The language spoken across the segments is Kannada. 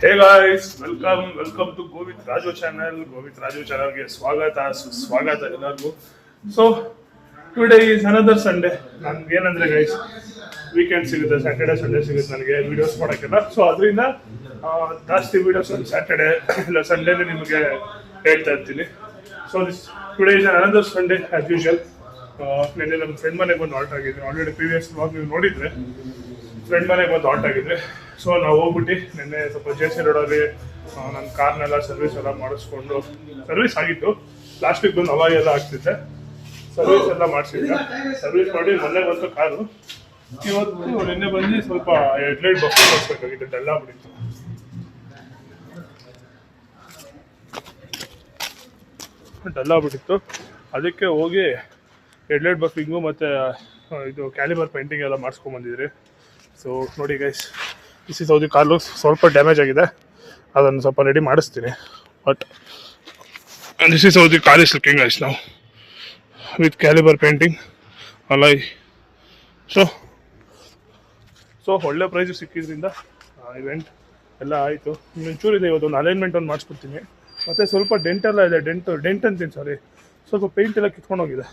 Hey guys, welcome to Go with Raju channel. Go with Raju channel ಗೆ ಸ್ವಾಗತ ಎಲ್ಲರಿಗೂ. So today is another Sunday. ನನ್ಗೆ ಏನಂದ್ರೆ ಗೈಸ್ ವೀಕೆಂಡ್ ಸಿಗುತ್ತೆ, ಸ್ಯಾಟರ್ಡೆ ಸಂಡೇ ಸಿಗುತ್ತೆ ನನಗೆ ವಿಡಿಯೋಸ್ ಮಾಡೋಕ್ಕೆಲ್ಲ. ಸೊ ಅದರಿಂದ ಜಾಸ್ತಿ ವಿಡಿಯೋಸ್ ಸ್ಯಾಟರ್ಡೆ ಇಲ್ಲ ಸಂಡೇನೇ ನಿಮಗೆ ಹೇಳ್ತಾ ಇರ್ತೀನಿ. So today is another Sunday as usual. ನಿನ್ನೆ ನಮ್ಮ ಫ್ರೆಂಡ್ ಮನೆಗೆ ಬಂದು ಆಲ್ಟ್ ಆಗಿದ್ವಿ. ಆಲ್ರೆಡಿ ಪ್ರೀವಿಯಸ್ ವ್ಲಾಗ್ ನೀವು ನೋಡಿದ್ರೆ ಫ್ರೆಂಡ್ ಮನೆಗೆ ಬಂದು ಆಲ್ಟ್ ಆಗಿದ್ವಿ. ಸೊ ನಾವು ಹೋಗ್ಬಿಟ್ಟು ನಿನ್ನೆ ಸ್ವಲ್ಪ JC ರೋಡಲ್ಲಿ ನನ್ನ ಕಾರ್ನೆಲ್ಲ ಸರ್ವಿಸ್ ಎಲ್ಲ ಮಾಡಿಸ್ಕೊಂಡು, ಸರ್ವಿಸ್ ಆಗಿತ್ತು ಲಾಸ್ಟ್ ವೀಕ್ ಬಂದು ಅವಾಗ ಎಲ್ಲ ಆಗ್ತಿದ್ದೆ, ಸರ್ವಿಸ್ ಎಲ್ಲ ಮಾಡಿಸಿದ್ದೆ. ಸರ್ವಿಸ್ ಮಾಡಿ ಮೊನ್ನೆ ಬಂತು ಕಾರು. ಇವತ್ತು ನಿನ್ನೆ ಬಂದು ಸ್ವಲ್ಪ ಹೆಡ್ಲೈಟ್ ಬಫ್ ಮಾಡಿಸ್ಬೇಕಾಗಿತ್ತು, ಡಲ್ ಆಗ್ಬಿಟ್ಟಿತ್ತು. ಅದಕ್ಕೆ ಹೋಗಿ ಹೆಡ್ಲೈಟ್ ಬಫಿಂಗು ಮತ್ತು ಇದು ಕ್ಯಾಲಿಬರ್ ಪೇಂಟಿಂಗ್ ಎಲ್ಲ ಮಾಡಿಸ್ಕೊಂಬಂದಿದ್ರಿ. ಸೊ ನೋಡಿ ಗೈಸ್, ದಿಸ್ ಇಸ್ ಹೌದು ಕಾರು ಸ್ವಲ್ಪ ಡ್ಯಾಮೇಜ್ ಆಗಿದೆ, ಅದನ್ನು ಸ್ವಲ್ಪ ರೆಡಿ ಮಾಡಿಸ್ತೀನಿ. ಬಟ್ ದಿಸ್ ಇಸ್ ಹೌದು ಕಾರ್ ಇಸ್ ಲುಕಿಂಗ್ ಗೈಸ್ ನಾವು ವಿತ್ ಕ್ಯಾಲಿಬರ್ ಪೇಂಟಿಂಗ್ ಅಲೈ. ಸೊ ಒಳ್ಳೆ ಪ್ರೈಸು ಸಿಕ್ಕಿದ್ರಿಂದ ಇವೆಂಟ್ ಎಲ್ಲ ಆಯಿತು. ಇನ್ನೊಂಚೂರು ಇದೆ, ಇವತ್ತು ಒಂದು ಅಲೈನ್ಮೆಂಟ್ ಒಂದು ಮಾಡಿಸ್ಕೊಡ್ತೀನಿ. ಮತ್ತು ಸ್ವಲ್ಪ ಡೆಂಟ್ ಎಲ್ಲ ಇದೆ, ಡೆಂಟ್ ಅಂತೀನಿ ಸಾರಿ, ಸ್ವಲ್ಪ ಪೇಂಟ್ ಎಲ್ಲ ಕಿತ್ಕೊಂಡೋಗಿದೆ.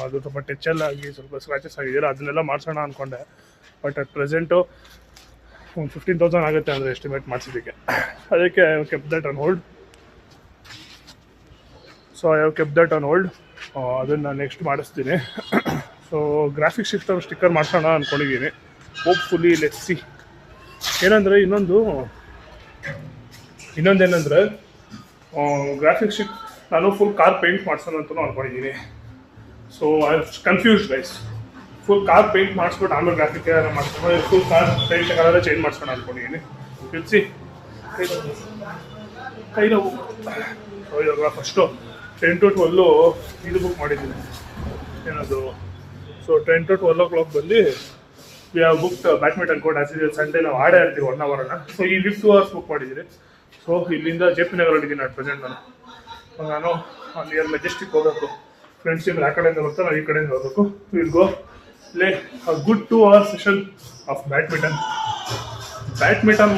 ಅದು ಸ್ವಲ್ಪ ಟಚ್ ಎಲ್ಲ ಆಗಿ ಸ್ವಲ್ಪ ಸ್ಕ್ರಾಚಸ್ ಆಗಿದೆಯಲ್ಲ, ಅದನ್ನೆಲ್ಲ ಮಾಡಿಸೋಣ ಅಂದ್ಕೊಂಡೆ. ಬಟ್ ಅಟ್ ಪ್ರೆಸೆಂಟು ಒಂದು 15,000 ಆಗುತ್ತೆ ಅಂದರೆ ಎಸ್ಟಿಮೇಟ್ ಮಾಡಿಸಿದ್ದಕ್ಕೆ. ಅದಕ್ಕೆ I have kept that on hold. ಅದನ್ನು ನೆಕ್ಸ್ಟ್ ಮಾಡಿಸ್ತೀನಿ. ಸೊ ಗ್ರಾಫಿಕ್ಸ್ ಸ್ಟಿಕ್ಕರ್ ಮಾಡಿಸೋಣ ಅಂದ್ಕೊಂಡಿದ್ದೀನಿ. Hopefully let's see. ಏನಂದರೆ ಇನ್ನೊಂದೇನೆಂದರೆ ಗ್ರಾಫಿಕ್ಸ್ ನಾನು ಫುಲ್ ಕಾರ್ ಪೇಂಟ್ ಮಾಡಿಸೋಣ ಅಂತಲೂ ಅಂದ್ಕೊಂಡಿದ್ದೀನಿ. So I confused guys. Full car paint ಮಾಡಿಸ್ಬಿಟ್ಟು ಆಮೇಲೆ ಗ್ರಾಫಿಕ್ ಮಾಡಿಸ್ಕೊಂಡು full car paint colour change ಮಾಡಿಸ್ಕೊಂಡು ಅಂದ್ಕೊಂಡಿದ್ದೀನಿ. ತಿಳಿಸಿ ಕೈ ನೋವು. ಸೊ ಇವಾಗ ಫಸ್ಟು 10 to 12 ಇದು ಬುಕ್ ಮಾಡಿದ್ದೀನಿ, ಏನದು. ಸೊ 10 to 12 o'clock ಬಂದು we have booked badminton court. As is Sunday ನಾವು ಆಡೇ ಇರ್ತೀವಿ 1 hour. ಸೊ ಈ 2 hours ಬುಕ್ ಮಾಡಿದ್ದೀನಿ. ಸೊ ಇಲ್ಲಿಂದ JP ನಗರ ಹೊಡಿದ್ದೀನಿ ಅಟ್ ಪ್ರೆಸೆಂಟ್. ನಾನು ನಿಯರ್ ಮೆಜೆಸ್ಟಿಕ್ ಹೋಗಬೇಕು. ಫ್ರೆಂಡ್ಸ್ ಇಬ್ಬರು ಆ ಕಡೆಯಿಂದ ಬರ್ತಾರೆ, ನಾವು ಈ ಕಡೆಯಿಂದ ಹೋಗಬೇಕು. Will go play a good 2 hour session of badminton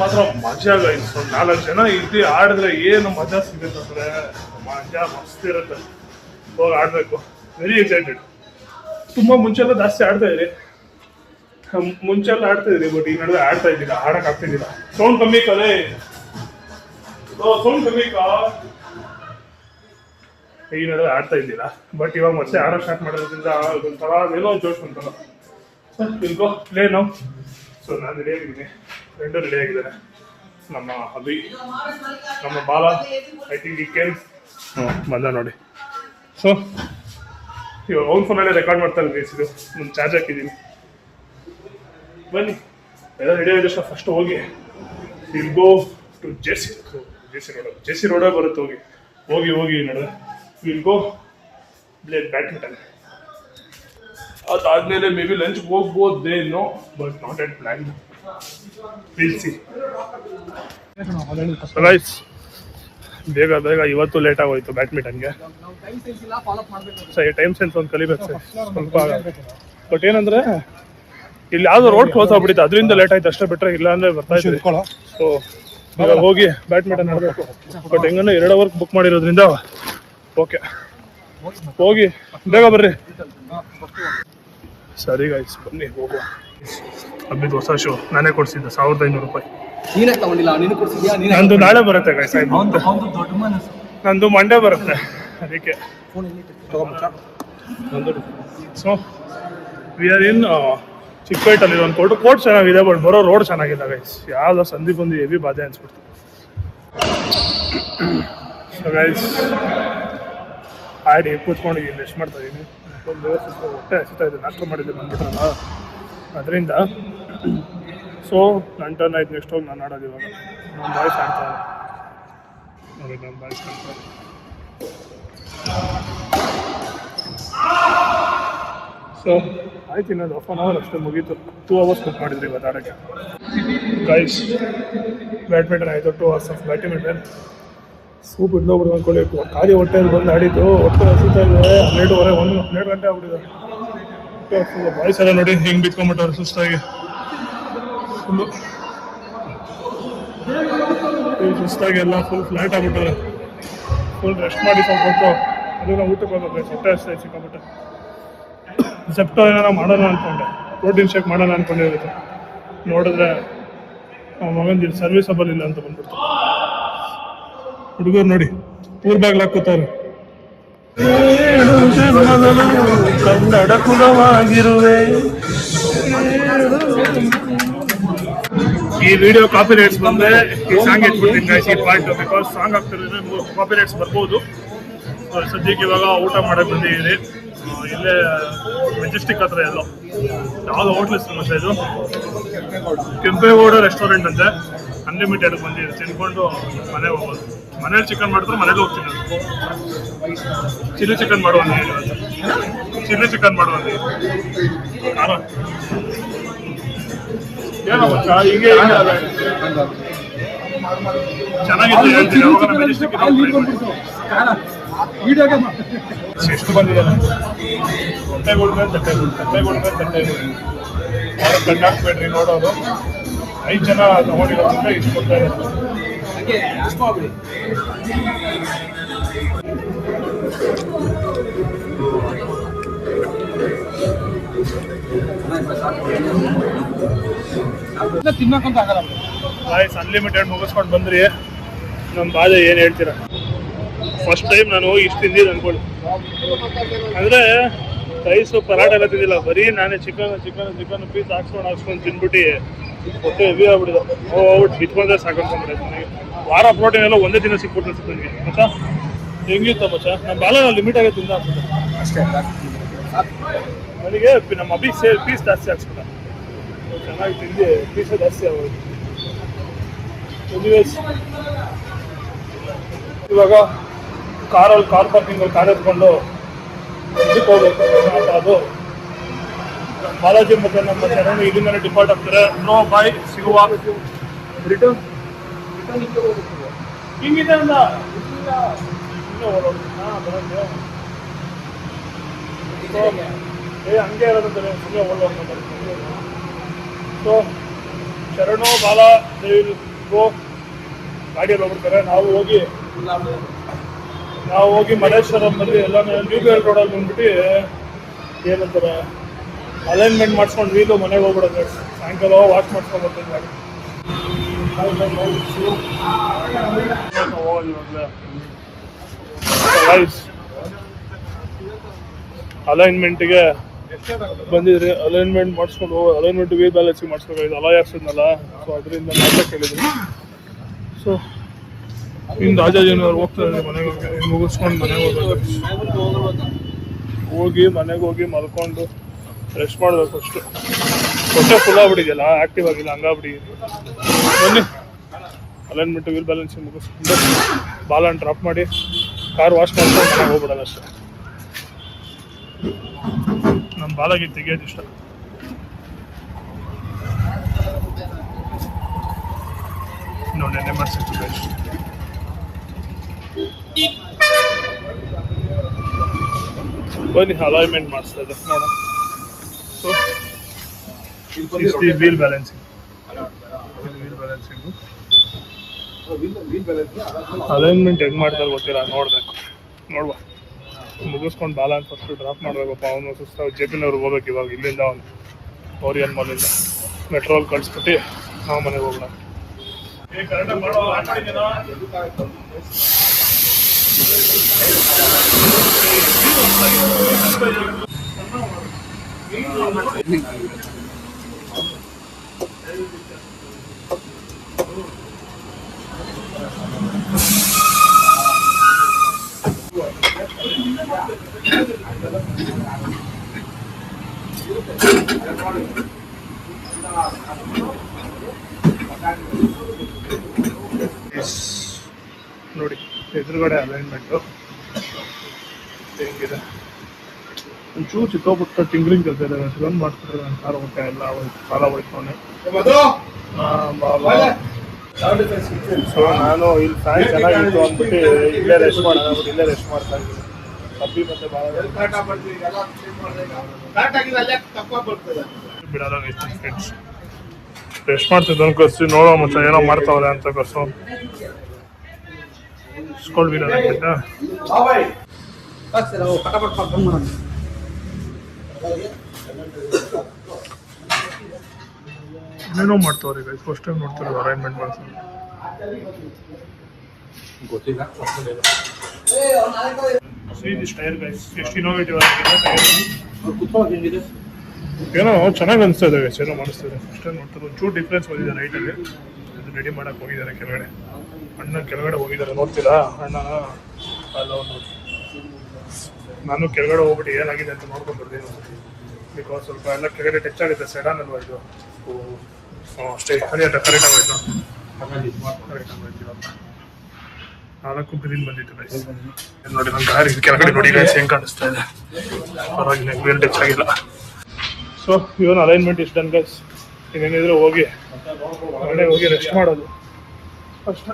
ಮಾತ್ರ ಮಜಾ ಗೈಸ್. ಒಂದು 4 ಜನ ಇದ್ದು ಆಡಿದ್ರೆ ಏನು ಮಜಾ ಸಿಗುತ್ತೆ ಅಂದರೆ ಮಜಾ ಮಸ್ತ್ ಇರುತ್ತೆ. ಹೋಗಿ ಆಡಬೇಕು. Very excited. ತುಂಬ ಮುಂಚೆಲ್ಲ ಜಾಸ್ತಿ ಆಡ್ತಾ ಇದ್ರಿ, ಬಟ್ ಈ ನಡುವೆ ಆಡ್ತಾ ಇದ್ದಿಲ್ಲ, ಆಡೋಕ್ಕಾಗ್ತಿದ್ದಿಲ್ಲ. ಸೌಂಡ್ ಕಮ್ಮಿ ಕಲೆ, ಸೌಂಡ್ ಕಮ್ಮಿ ಈ ನಡುವೆ ಆಡ್ತಾ ಇದ್ದಿಲ್ಲ. ಬಟ್ ಇವಾಗ ಮತ್ತೆ ಆಡೋ ಸ್ಟಾರ್ಟ್ ಮಾಡೋದ್ರಿಂದ ಅದೊಂಥರ ಏನೋ ಜೋಶ್ ಉಂಟಲ್ಲ. ಸರ್ ಇಲ್ಗೋ ಪ್ಲೇ ನಾವು. ಸೊ ನಾನು ರೆಡಿ ಆಗಿದ್ದೀನಿ, ಫ್ರೆಂಡು ರೆಡಿ ಆಗಿದ್ದಾರೆ. ನಮ್ಮ ಅಭಿ, ನಮ್ಮ ಬಾಲ, ಐ ಥಿಂಕ್ ಈ ಕೇಮ್ ಬಂದ ನೋಡಿ. ಸೊ ಇವಾಗ ಅವ್ನ ಫೋನಲ್ಲೇ ರೆಕಾರ್ಡ್ ಮಾಡ್ತಾರೆ ಗೈಸ್. ಇದು ನಾನು ಚಾರ್ಜ್ ಹಾಕಿದ್ದೀನಿ. ಬನ್ನಿ ಎಲ್ಲ ರೆಡಿ ಆಗಿದ ಫಸ್ಟ್ ಹೋಗಿ ವಿಲ್ ಗೋ ಟು JC ರೋಡೇ ಬರುತ್ತೆ. ಹೋಗಿ ನಡುವೆ ವಿಲ್ ಗೋ ಪ್ಲೇ ಬ್ಯಾಡ್ಮಿಂಟನ್. ಅದಾದ್ಮೇಲೆ ಮೇ ಬಿ ಲಂಚ್ ಹೋಗ್ಬೋದೇನೋ, but not yet plan. Will see. ಬೇಗ ಇವತ್ತು ಲೇಟ್ ಆಗೋಯ್ತು ಬ್ಯಾಡ್ಮಿಂಟನ್ಗೆ. ಸರಿ, ಟೈಮ್ ಸೆನ್ಸ್ ಒಂದು ಕಲಿಬೇಕು ಸರ್ ಸ್ವಲ್ಪ. ಬಟ್ ಏನಂದ್ರೆ ಇಲ್ಲಿ ಯಾವುದೋ ರೋಡ್ ಕ್ಲೋಸ್ ಆಗ್ಬಿಟ್ಟಿತ್ತು, ಅದರಿಂದ ಲೇಟ್ ಆಯ್ತು ಅಷ್ಟೇ. ಬಿಟ್ಟರೆ ಇಲ್ಲ ಅಂದರೆ ಬರ್ತಾ ಇದ್ವಿ. ಸೊ ಇವಾಗ ಹೋಗಿ ಬ್ಯಾಡ್ಮಿಂಟನ್ ಆಡಬೇಕು. ಬಟ್ ಹೆಂಗಂದ್ರೆ 2 hour ಬುಕ್ ಮಾಡಿರೋದ್ರಿಂದ ಓಕೆ, ಹೋಗಿ ಬೇಗ ಬರ್ರಿ. ಸರಿ ಗೈಸ್, ಬನ್ನಿ ಹೋಗುವ. ಅಬ್ಬಿದ್ದು ಹೊಸ ಶೋ ನಾನೇ ಕೊಡ್ಸಿದ್ದೆ, 1,500 ರೂಪಾಯಿ. ನಂದು ನಾಳೆ ಬರುತ್ತೆ ಗೈಸ್, ನಂದು ಮಂಡೇ ಬರುತ್ತೆ. ಅದಕ್ಕೆ ಸೊ ವಿ ಆರ್ ಇನ್ ಚಿಕ್ಕಪೇಟಲ್ಲಿ ಒಂದು ಕೋರ್ಟ್ ಚೆನ್ನಾಗಿದೆ, ಬಟ್ ಬರೋ ರೋಡ್ ಚೆನ್ನಾಗಿಲ್ಲ ಗೈಸ್. ಯಾವುದೋ ಸಂಧಿ ಬಂದು ಹೆವಿ ಬಾಧೆ ಅನ್ಸ್ಬಿಡ್ತು. ಸೊ ಗೈಸ್ ಆಡಿ ಕೂತ್ಕೊಂಡಿದ್ದೀನಿ, ರೆಸ್ಟ್ ಮಾಡ್ತಾ ಇದ್ದೀನಿ. ಒಂದು ಹೊಟ್ಟೆ ಹಸಿತಾ ಇದೆ, ನಾಷ್ಟ ಮಾಡಿದ್ದೆ ಬಂದ್ಬಿಟ್ರಲ್ಲ ಅದರಿಂದ. ಸೊ ನನ್ನ ಟರ್ನ್ ಆಯ್ತು, ನೆಕ್ಸ್ಟ್ ಹೋಗಿ ನಾನು ಆಡೋದು. ಇವಾಗ ನಮ್ಮ ಬಾಯ್ಸ್ ಆಡ್ತಾರೆ ನೋಡಿ, ನಮ್ಮ ಬಾಯ್ಸ್ ಆಡ್ತಾರೆ. ಸೊ ಆಯ್ತು, ಇನ್ನೊಂದು 1 hour ಅಷ್ಟೇ ಮುಗೀತು. 2 hours ಬುಕ್ ಮಾಡಿದ್ರಿ ಇವತ್ತು ಆಡೋಕ್ಕೆ ಗೈಸ್. ಬ್ಯಾಡ್ಮಿಂಟನ್ ಆಯಿತು, 2 hours ಆಫ್ ಬ್ಯಾಡ್ಮಿಂಟನ್. ಸೂಪ್ ಇಡ್ಲೋಗ್ಬಿಡು ಅಂದ್ಕೊಳ್ಳಿ. ಖಾಲಿ ಹೊಟ್ಟೆಯಲ್ಲಿ ಬಂದು ಆಡಿದ್ದು, ಹೊಟ್ಟೆ ಹಸಿತಾ ಇದೆ. 12 ಗಂಟೆ ಆಗ್ಬಿಟ್ಟಿದೆ. ಬಾಯ್ಸ್ ಎಲ್ಲ ನೋಡಿ ಹಿಂಗೆ ಬಿತ್ಕೊಂಡ್ಬಿಟ್ಟವ್ರು ಸುಸ್ತಾಗಿ ಫುಲ್ಲು. ಸುಸ್ತಾಗಿ ಎಲ್ಲ ಫುಲ್ ಫ್ಲಾಟ್ ಆಗ್ಬಿಟ್ಟರೆ ಫುಲ್ ರೆಸ್ಟ್ ಮಾಡಿ ಸ್ವಲ್ಪ ಹೊತ್ತು ಅದನ್ನ ಊಟಕ್ಕೆ ಹೋಗ್ಬೇಕು. ಹೊಟ್ಟೆ ಹಸ್ತಾ ಸಿಕ್ಕಾಬಿಟ್ಟೆ. ಸೆಪ್ಟೋ ಏನಾರ ಮಾಡೋಣ ಅಂದ್ಕೊಂಡೆ, ಪ್ರೋಟೀನ್ ಶೇಕ್ ಮಾಡೋಣ ಅಂದ್ಕೊಂಡಿರುತ್ತೆ. ನೋಡಿದ್ರೆ ಮಗಂದು ಸರ್ವಿಸಬಲ್ ಇಲ್ಲ ಅಂತ ಬಂದ್ಬಿಡ್ತು. ಹುಡುಗರು ನೋಡಿ ಊರ್ ಬಾಗ್ಲು ಹಾಕೋತಾರೆ. ಕನ್ನಡ ಕುಲವಾಗಿರುವೆ. ಈ ವಿಡಿಯೋ ಕಾಪಿ ರೈಟ್ಸ್ ಬಂದ್ರೆ ಈ ಸಾಂಗ್ ಎತ್ಬಿಡ್ತೀನಿ ಗೈಸ್, ಈ ಪಾರ್ಟ್. ಬಿಕಾಸ್ ಸಾಂಗ್ ಆಗ್ತಿದ್ರೆ ಕಾಪಿ ರೈಟ್ಸ್ ಬರ್ಬೋದು. ಸದ್ಯಕ್ಕೆ ಇವಾಗ ಊಟ ಮಾಡಕ್ಕೆ ಬಂದಿದ್ದೀರಿ. ಇಲ್ಲೇ ಮೆಜೆಸ್ಟಿಕ್ ಹತ್ರ ಎಲ್ಲೋ ಯಾವುದೋ ಹೋಟ್ಲ್ ಸಮಸ್ಯೆ ಇದು, ಕೆಂಪೇಗೌಡ ರೆಸ್ಟೋರೆಂಟ್ ಅಂತೆ. ಅನ್ಲಿಮಿಟೆಡ್ ಬಂದಿದೆ, ತಿನ್ಕೊಂಡು ಮನೆಗೆ ಹೋಗೋದು. ಮನೇಲಿ ಚಿಕನ್ ಮಾಡಿದ್ರೆ ಮನೆಗೆ ಹೋಗ್ತೀನಿ. ಚಿಲ್ಲಿ ಚಿಕನ್ ಮಾಡುವ, ಚಿಲ್ಲಿ ಚಿಕನ್ ಮಾಡುವ. ಏನೋ ಗೊತ್ತಾ, ಹೀಗೆ ಚೆನ್ನಾಗಿತ್ತು ಹೇಳ್ತೀನಿ. ಅವಾಗ ಮೆಜೆಸ್ಟಿಕ್ ಎಷ್ಟು ಬಂದಿದೆ ತಟ್ಟೆಗಳ್ಮೇಲೆ ತಟ್ಟೆಗಳು ಯಾರು ಕಣ್ಣಾಕ್ಬೇಡ್ರಿ ನೋಡೋರು. 5 ಜನ ತಗೊಂಡಿರೋದ್ರಿಂದ ಇಷ್ಟು ಕೊಡ್ತಾ ಇರೋದು. ತಿನ್ನಕ್ಕಂತ ಆಗಲ್ಲ. ಗಾಯ್ಸ್ ಅನ್ಲಿಮಿಟೆಡ್ ಮುಗಿಸ್ಕೊಂಡು ಬಂದ್ರಿ. ನಮ್ಮ ಬಾಧೆ ಏನು ಹೇಳ್ತೀರಾ? ಫಸ್ಟ್ ಟೈಮ್ ನಾನು ಹೋಗಿ ಇಷ್ಟು ತಿಂದಿದ್ದು ಅನ್ಕೊಳ್ಳಿ. ಅಂದರೆ ರೈಸು ಪರಾಟ ಎಲ್ಲ ತಿಂದಿಲ್ಲ, ಬರೀ ನಾನೇ ಚಿಕನ್ ಪೀಸ್ ಹಾಕ್ಸ್ಕೊಂಡು ತಿನ್ಬಿಟ್ಟು ಹೊಟ್ಟೆ ಹೆವಿ ಆಗ್ಬಿಟ್ಟಿದೆ. ಹೋಗ್ಬಿಟ್ಟು ಬಿಟ್ಕೊಂಡ್ರೆ ಸಾಕೊಂಡ್ಕೊಂಡ್ರೆ ನನಗೆ ವಾರ ಪ್ರೋಟೀನ್ ಎಲ್ಲ ಒಂದೇ ದಿನ ಸಿಕ್ಬಿಟ್ಟು ನನಗೆ. ಮಚ್ಚಾ ಹೆಂಗಿತ್ತು ಮಚ್ಚಾ? ನಮ್ಮ ಬಾಲ ಲಿಮಿಟ್ ಆಗೇ ತಿಂದ ಅಷ್ಟೇ. ನನಗೆ ನಮ್ಮ ಅಭಿಗೆ ಪೀಸ್ ಜಾಸ್ತಿ ಹಾಕ್ಸ್ಬಿಟ್ಟ. ಚೆನ್ನಾಗಿ ತಿಂದು ಪೀಸೇ ಜಾಸ್ತಿ ಆಗೋದು. ಇವಾಗ ಕಾರ್ ಪಾರ್ಕಿಂಗಲ್ಲಿ ಕಾರ್ ಎತ್ಕೊಂಡು ಇದಕ್ಕೆ ಹೋಗ್ಬೇಕು. ಅದು ಬಾಲಾಜಿ ಮತ್ತೆ ನಮ್ಮ ಶರಣು ಇಲ್ಲಿಂದಲೇ ಡಿಪಾರ್ಟ್ ಆಗ್ತಾರೆ. ನೋ ಬಾಯ್ ಸಿಗುವ ರಿಟರ್ನ್ ಹಿಂಗಿದೆ ಅಂದ ಹಂಗೆ ಇರೋದಂತಾರೆ ಸುಮ್ಮನೆ ಓಡೋಗ್ತಾರೆ. ಸೊ ಶರಣು ಬಾಲ ಗೋ ಗಾಡಿಯಲ್ಲಿ ಹೋಗ್ಬಿಡ್ತಾರೆ. ನಾವು ಹೋಗಿ ಮಲ್ಲೇಶ್ವರಮಲ್ಲಿ ಎಲ್ಲ ನ್ಯೂ ಬೇಲ್ ರೋಡಲ್ಲಿ ಬಂದ್ಬಿಟ್ಟು ಏನಂತಾರೆ ಅಲೈನ್ಮೆಂಟ್ ಮಾಡಿಸ್ಕೊಂಡು ವೀಲು ಮನೆಗೆ ಹೋಗ್ಬಿಡೋದು. ಸಾಯಂಕಾಲ ವಾಶ್ ಮಾಡ್ಸ್ಕೊಂಡು ಬರ್ತೀನಿ ಗಾಡಿ. ಅಲೈನ್ಮೆಂಟಿಗೆ ಬಂದಿದ್ರಿ. ಅಲೈನ್ಮೆಂಟ್ ಮಾಡಿಸ್ಕೊಂಡು ಅಲೈನ್ಮೆಂಟ್ ವೀಲ್ ಬ್ಯಾಲೆನ್ಸಿಂಗ್ ಮಾಡಿಸ್ಬೇಕಾಗಿತ್ತು. ಅಲಾಯ್ ಹಾಕ್ಸಿದ್ನಲ್ಲ, ಸೊ ಅದರಿಂದ ಮಾತ್ರ ಕೇಳಿದ್ರು. ಸೊ ಇನ್ನು ರಾಜಾಜಿನವ್ರು ಹೋಗ್ತಾರೆ ಮನೆಗೆ ಮುಗಿಸ್ಕೊಂಡು ಮನೆಗೆ ಹೋಗಿ ಮಲ್ಕೊಂಡು ರೆಸ್ಟ್ ಮಾಡಬೇಕು ಅಷ್ಟು. ಹೊಟ್ಟೆ ಫುಲ್ ಆಗ್ಬಿಟ್ಟಿದೆಯಲ್ಲ, ಆ್ಯಕ್ಟಿವ್ ಆಗಿಲ್ಲ, ಹಂಗಾಗ್ಬಿಟ್ಟಿದೆ. ಬನ್ನಿ ಅಲೈನ್ಮೆಂಟ್ ವೀಲ್ ಬ್ಯಾಲೆನ್ಸಿಂಗ್ ಮುಗಿಸ್ಕೊಂಡು ಬಾಲನ್ನು ಡ್ರಾಪ್ ಮಾಡಿ ಕಾರ್ ವಾಶ್ ಮಾಡ್ಕೊಂಡು ಮನೆಗೆ ಹೋಗ್ಬಿಡೋದು ಅಷ್ಟೇ. ನಮ್ಮ ಬಾಲಾಗಿ ತೆಗಿಯೋದು ಇಷ್ಟ. ನೋಡಿ ನೆನ್ನೆ ಮಾಡಿಸಿತ್ತು ಬೆಸ್ಟ್. ಬನ್ನಿ ಅಲೈನ್ಮೆಂಟ್ ಮಾಡಿಸ್ತಾ ಇದೆ ನೋಡೋಣ. ಸೊ ವೀಲ್ ಬ್ಯಾಲೆನ್ಸಿಂಗ್ ಅಲೈನ್ಮೆಂಟ್ ಹೆಂಗೆ ಮಾಡ್ತಾರೆ ಗೊತ್ತಿಲ್ಲ, ನೋಡುವ. ಮುಗಿಸ್ಕೊಂಡು ಬಾಲನ್ ಫಸ್ಟ್ ಡ್ರಾಪ್ ಮಾಡಬೇಕಪ್ಪ. ಅವನು ಸುಸ್ತಾಗಿ ಜೆಪಿನವ್ರಿಗೆ ಹೋಗ್ಬೇಕು. ಇವಾಗ ಇಲ್ಲಿಂದ ಅವನು ಓರಿಯನ್ ಮಾಲಿಂದ ಮೆಟ್ರೋಲ್ ಕಳಿಸ್ಬಿಟ್ಟು ನಾವು ಮನೆಗೆ ಹೋಗೋಣ. ನೋಡಿ ಎದುರುಗಡೆ ಅಲೈನ್ಮೆಂಟು ಹೆಂಗಿದೆ. ಒಂಚೂರು ಚಿಕ್ಕಪುಟ್ಟ ಟಿಂಗ್ರಿಂಗ್ ಕೆಲಸ ಇದೆ. ರನ್ ಮಾಡ್ತಿದ್ರೆ ನಾನು ಕಾರ್ ಹೊಟ್ಟೆ ಎಲ್ಲ ಸಾಲ ಹೋಯ್ತವನೆ. ಸೊ ನಾನು ಇಲ್ಲಿ ಫ್ಯಾನ್ ಚೆನ್ನಾಗಿತ್ತು ಅಂದ್ಬಿಟ್ಟು ಇಲ್ಲೇ ರೆಸ್ಟ್ ಮಾಡ್ತಾ ಇದ್ದೀನಿ. ಕಬ್ಬಿ ಮತ್ತೆ ಬಿಡಲ್ಲ ಫ್ರೆಂಡ್ಸ್. ರೆಸ್ಟ್ ಮಾಡ್ತಿದ್ದ ಕರ್ಸಿ ನೋಡೋ ಮತ್ತೆ ಏನೋ ಮಾಡ್ತಾವ್ರೆ ಅಂತ ಕರ್ಸು. ಸ್ಕೋಲ್ಡ್ ವೀಲ್ ಅಲೈನ್ಮೆಂಟ್. ಸರ್ ಅವು ಪಟಾಪಟ್ ಬಂದ್ ಮಾಡೋಣ. ಏನೇನೋ ಮಾಡ್ತಾವ್ರೆ ಗೈಸ್, ಫಸ್ಟ್ ಟೈಮ್ ನೋಡ್ತಿರೋದು ಅಲೈನ್ಮೆಂಟ್ ಮಾಡ್ತಾರೆ. ಗೊತ್ತಿಲ್ಲ. See this tire guys, ಎಷ್ಟು ಇನೋವೇಟಿವ್ ಆಗಿದೆ ಟೈರ್. ಕುತ್ಕೊಳ್ಳೋದು ಹೆಂಗಿದೆ? ಏನೋ ಚೆನ್ನಾಗಿ ಅನಿಸ್ತಾ ಇದೆ ಗೈಸ್, ಏನೋ ಮಾಡಿಸ್ತಾರೆ. ಫಸ್ಟ್ ಟೈಮ್ ನೋಡ್ತಾರೆ. ಒಂಚೂರು ಡಿಫ್ರೆನ್ಸ್ ಬಂದಿದೆ ರೈಟಲ್ಲಿ. ಅದು ರೆಡಿ ಮಾಡಕ್ಕೆ ಹೋಗಿದ್ದಾರೆ ಕೆಳಗಡೆ. ಅಣ್ಣ ಕೆಳಗಡೆ ಹೋಗಿದ್ದಾರೆ, ನೋಡ್ತೀರಾ ಅಣ್ಣ ಅಲ್ಲ ಒಂದು. ನಾನು ಕೆಳಗಡೆ ಹೋಗ್ಬಿಟ್ಟು ಏನಾಗಿದೆ ಅಂತ ನೋಡ್ಕೊಂಡು ಬರ್ತೀನಿ. ಬಿಕಾಸ್ ಸ್ವಲ್ಪ ಎಲ್ಲ ಕೆಳಗಡೆ ಟಚ್ ಆಗುತ್ತೆ, ಸೆಡಾನ್ ಅಲ್ವಾ ಇದು. ಅಷ್ಟೇ ಅದೇ ಕರೆಕ್ಟ್ ಆಗೋಯ್ತು. ಕರೆಕ್ಟ್ ಆಗೋಯ್ತು. ಇವಾಗ 4 ಗ್ರೀನ್ ಬಂದಿತ್ತು ಗೈಸ್. ನೋಡಿ ನನ್ನ ಕಾರ್ ಕೆಳಗಡೆ ನೋಡಿ ಗೈಸ್ ಹೆಂಗೆ ಕಾಣಿಸ್ತಾ ಇದೆ. ಪರವಾಗಿಲ್ಲ, ವೀಲ್ ಟಚ್ ಆಗಿಲ್ಲ. ಸೊ ಇವನ್ ಅಲೈನ್ಮೆಂಟ್ ಇಷ್ಟು ಡನ್ ಗೈಸ್. ಇನ್ನೇನಿದ್ರೆ ಹೋಗಿ ಮನೆಗೆ ಹೋಗಿ ರೆಸ್ಟ್ ಮಾಡೋದು ಅಷ್ಟೇ.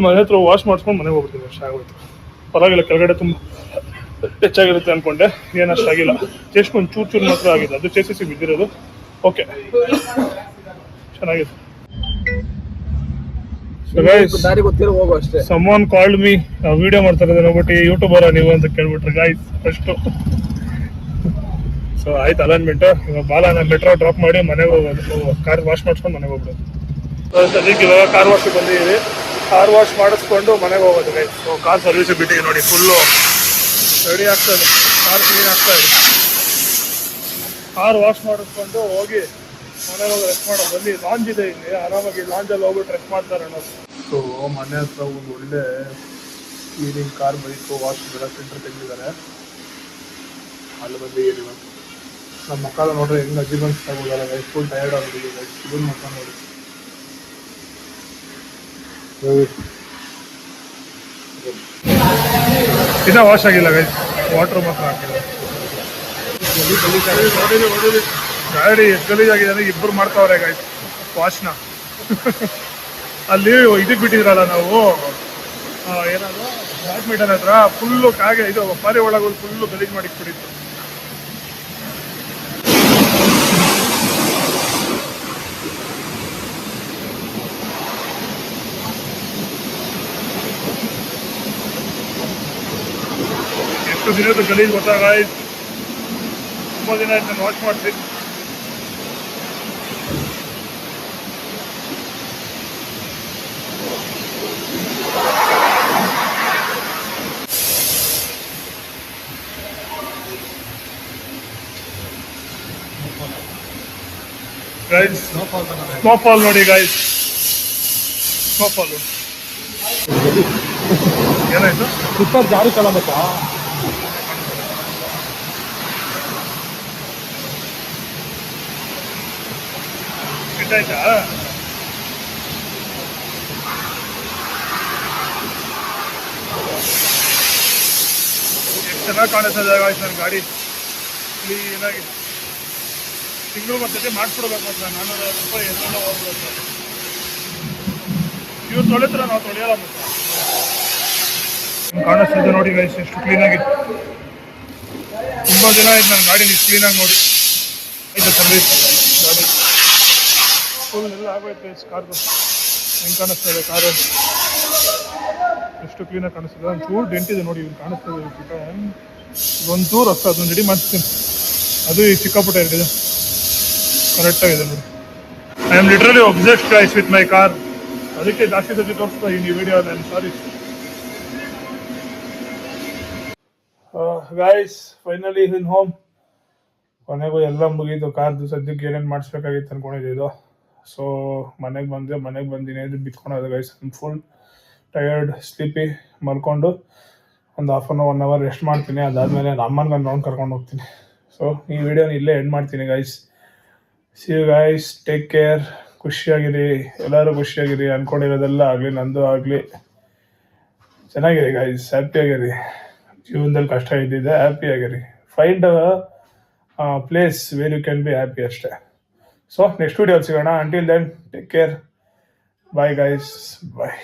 ಮನೆ ಹತ್ರ ವಾಶ್ ಮಾಡಿಸ್ಕೊಂಡು ಮನೆಗೆ ಹೋಗ್ಬಿಡ್ತೀನಿ, ಅಷ್ಟೇ ಆಗೋಯ್ತು. ಪರವಾಗಿಲ್ಲ, ಕೆಳಗಡೆ ತುಂಬ ಹೆಚ್ಚಾಗಿರುತ್ತೆ ಅಂದ್ಕೊಂಡೆ, ಏನಷ್ಟಾಗಿಲ್ಲ. ಜಸ್ಟ್ ಒಂದು ಚೂರು ಮಾತ್ರ ಆಗಿದೆ, ಅದು ಚೇಸಿಸಿ ಬಿದ್ದಿರೋದು. ಓಕೆ, ಚೆನ್ನಾಗಿದೆ. So guys, ದಾರಿ ಗೊತ್ತಿರೋ ಹೋಗು ಅಷ್ಟೇ. someone called me, ವಿಡಿಯೋ ಮಾಡ್ತಾ ಇರೋದು ನೋಡ್ಬಿಟ್ಟು ಯೂಟ್ಯೂಬರ್ ನೀವು ಅಂತ ಕೇಳ್ಬಿಟ್ರೆ ಗಾಯ್ಸ್ ಫಸ್ಟು. ಸೊ ಆಯ್ತು ಅಲೈನ್ಮೆಂಟ್. ಇವಾಗ ಬಾಲನ ಮೆಟ್ರೋ ಡ್ರಾಪ್ ಮಾಡಿ ಮನೆಗೆ ಹೋಗೋದು, ಕಾರ್ ವಾಶ್ ಮಾಡಿಸ್ಕೊಂಡು ಮನೆಗೆ ಹೋಗ್ಬೋದು. ಅದಕ್ಕೆ ಇವಾಗ ಕಾರ್ ವಾಶಿಗೆ ಬಂದಿದ್ದೀವಿ. ಕಾರ್ ವಾಶ್ ಮಾಡಿಸ್ಕೊಂಡು ಮನೆಗೆ ಹೋಗೋದು ಗೈಸ್. ಸೊ ಕಾರ್ ಸರ್ವಿಸಿಗೆ ಬಿಟ್ಟಿಗೆ ನೋಡಿ, ಫುಲ್ಲು ರೆಡಿ ಆಗ್ತದೆ, ಕಾರ್ ಕ್ಲೀನ್ ಆಗ್ತಾ ಇದೆ. ಕಾರ್ ವಾಶ್ ಮಾಡಿಸ್ಕೊಂಡು ಹೋಗಿ ಮನೆಗೆ ಹೋಗಿ ರೆಸ್ಟ್ ಮಾಡೋದು. ಬನ್ನಿ, ಲಾಂಜ್ ಇದೆ ಇಲ್ಲಿ, ಆರಾಮಾಗಿ ಲಾಂಜಲ್ಲಿ ಹೋಗ್ಬಿಟ್ಟು ರೆಸ್ಟ್ ಮಾಡ್ತಾರೆ ಅನ್ನೋದು. ಸೊ ಮನೆ ಹತ್ರ ಒಂದು ಒಳ್ಳೆ ಕ್ಲೀನಿಂಗ್ ಕಾರ್ ಬೈಕು ವಾಶ್ ಎಲ್ಲ ಫಿಲ್ಟರ್ ತೆಗೆದಿದ್ದಾರೆ. ಅಲ್ಲಿ ಬಂದಿದ್ದೀವಿ. ನಮ್ಮ ಮಕ್ಕಳ ನೋಡ್ರಿ ಹೆಂಗೆ ಅಜೀಬನ್ಸ್ ತಗೋದಲ್ಲ ಗೈಸ್, ಫುಲ್ ಟಯರ್ಡ್ ಆಗಿದ್ದೀವಿ ಗೈಸ್. ಇದನ್ನ ಮಕ್ಕ ನೋಡಿ, ಇನ್ನೂ ವಾಶ್ ಆಗಿಲ್ಲ ಗೈಸ್, ವಾಟ್ರ್ ಮಾತ್ರ ಹಾಕಿಲ್ಲ. ಹೊಡೀರಿ ಗಾಡಿ ಎಷ್ಟು ಗಲೀಜಾಗಿದೆ ಅಂದರೆ ಇಬ್ಬರು ಮಾಡ್ತಾವ್ರೆ ಗೈಸ್ ವಾಶ್ನ. ಅಲ್ಲಿ ಇದಕ್ಕೆ ಬಿಟ್ಟಿದ್ರಲ್ಲ ನಾವು, ಏನಾದ್ರು ಬ್ಯಾಡ್ಮಿಂಟನ್ ಹತ್ರ ಫುಲ್ಲು ಕಾಗೆ ಇದು ಪಾರಿ ಒಳಗೆ ಫುಲ್ಲು ಗಲೀಜು ಮಾಡಿಕ್ಬಿಟ್ಟಿತ್ತು. ಎಷ್ಟು ದಿನದ ಗಲೀಜು ಗೊತ್ತಾ ಗಾಯ್ಸ್, ತುಂಬ ದಿನ ಆಯ್ತು ನಾನು ವಾಶ್ ಮಾಡ್ತೀನಿ. ಗೈಸ್ ಸ್ನೋಫಾಲ್ ನೋಡಿ ಗೈಸ್, ಸ್ನೋಫಾಲ್ ಏನಾಯ್ತು ಸುತ್ತ ಜಾರಿ ತಗೊಬೇಕಾ? ಆಯ್ತಾ? ಎಷ್ಟು ಚೆನ್ನಾಗಿ ಕಾಣಿಸ್ತದೆ ಗಾಯ್ಸ್ ನನ್ನ ಗಾಡಿ, ಕ್ಲೀನಾಗಿ. ತಿಂಗಳು ಮತ್ತೆ ಮಾಡಿಸ್ಬಿಡ್ಬೇಕು ಮಾತ್ರ, 450 ರೂಪಾಯಿ ಎಲ್ಲ ಹೋಗ್ಬಿಡುತ್ತೆ. ಇವ್ರು ತೊಳಿತಾರೆ, ನಾವು ತೊಳೆಯಲ್ಲ ಮಾತ್ರ. ಕಾಣಿಸ್ತದೆ ನೋಡಿ ಗೈಸ್ ಎಷ್ಟು ಕ್ಲೀನಾಗಿ. ತುಂಬ ದಿನ ಆಯ್ತು ನನ್ನ ಗಾಡಿ ನೀವು ಕ್ಲೀನಾಗಿ ನೋಡಿ. ಆಯ್ತು ಸರ್ವಿಸ್ ಗಾಡಿ ಫುಲ್ ಎಲ್ಲ ಆಗೋಯ್ತು ಕಾರ್ದು. ಹೆಂಗೆ ಕಾಣಿಸ್ತದೆ ಕಾರು, ಎಷ್ಟು ಕ್ಲೀನಾಗಿ ಕಾಣಿಸ್ತದೆ. ಒಂದು ಚೂರು ಡೆಂಟ್ ಇದೆ ನೋಡಿ, ಇವ್ರು ಕಾಣಿಸ್ತದೆ ಪುಟ. ಒಂಚೂರು ಅಷ್ಟು ಅದನ್ನು ರೆಡಿ ಮಾಡ್ತೀನಿ, ಅದು ಈ ಚಿಕ್ಕ ಪುಟ ಇರ್ತಿದೆ ಕರೆಕ್ಟಾಗಿದೆ ನೋಡಿ. I am literally obsessed guys with my car. ಅದಕ್ಕೆ ಜಾಸ್ತಿ ಸತಿ ತೋರಿಸ್ತಾ ಈ ವಿಡಿಯೋ. ನಾನು ಸಾರಿ ಗೈಸ್, ಫೈನಲಿ ಇನ್ ಹೋಮ್. ಕೊನೆಗೂ ಎಲ್ಲ ಮುಗೀತು ಕಾರ್ದು. ಸದ್ಯಕ್ಕೆ ಏನೇನು ಮಾಡಿಸ್ಬೇಕಾಗಿತ್ತು ಅಂದ್ಕೊಂಡಿದ್ದು. ಸೊ ಮನೆಗೆ ಬಂದಿನಿ ಅದು ಬಿತ್ಕೊಳೋದು ಗೈಸ್. ಫುಲ್ ಟಯರ್ಡ್, ಸ್ಲೀಪಿ, ಮಲ್ಕೊಂಡು ಒಂದು ಹಾಫ್ ಆನ್ 1 ಅವರ್ ರೆಸ್ಟ್ ಮಾಡ್ತೀನಿ. ಅದಾದಮೇಲೆ ಅಮ್ಮನಿಗೆ ಒಂದು ರೌಂಡ್ ಕರ್ಕೊಂಡು ಹೋಗ್ತೀನಿ. ಸೊ ಈ ವಿಡಿಯೋನ ಇಲ್ಲೇ ಎಂಡ್ ಮಾಡ್ತೀನಿ guys. See you guys, take care. ಖುಷಿಯಾಗಿರಿ, ಎಲ್ಲರೂ ಖುಷಿಯಾಗಿರಿ. ಅಂದ್ಕೊಂಡಿರೋದೆಲ್ಲ ಆಗಲಿ, ನಂದು ಆಗಲಿ, ಚೆನ್ನಾಗಿರಿ ಗೈಸ್, ಹ್ಯಾಪಿಯಾಗಿರಿ. ಜೀವನದಲ್ಲಿ ಕಷ್ಟ ಇದ್ದಿದೆ, ಹ್ಯಾಪಿಯಾಗಿರಿ. Find place where you can be happy ಅಷ್ಟೇ. ಸೊ ನೆಕ್ಸ್ಟ್ ವಿಡಿಯೋಲಿ ಸಿಗೋಣ. Until then take care, bye guys, ಬಾಯ್.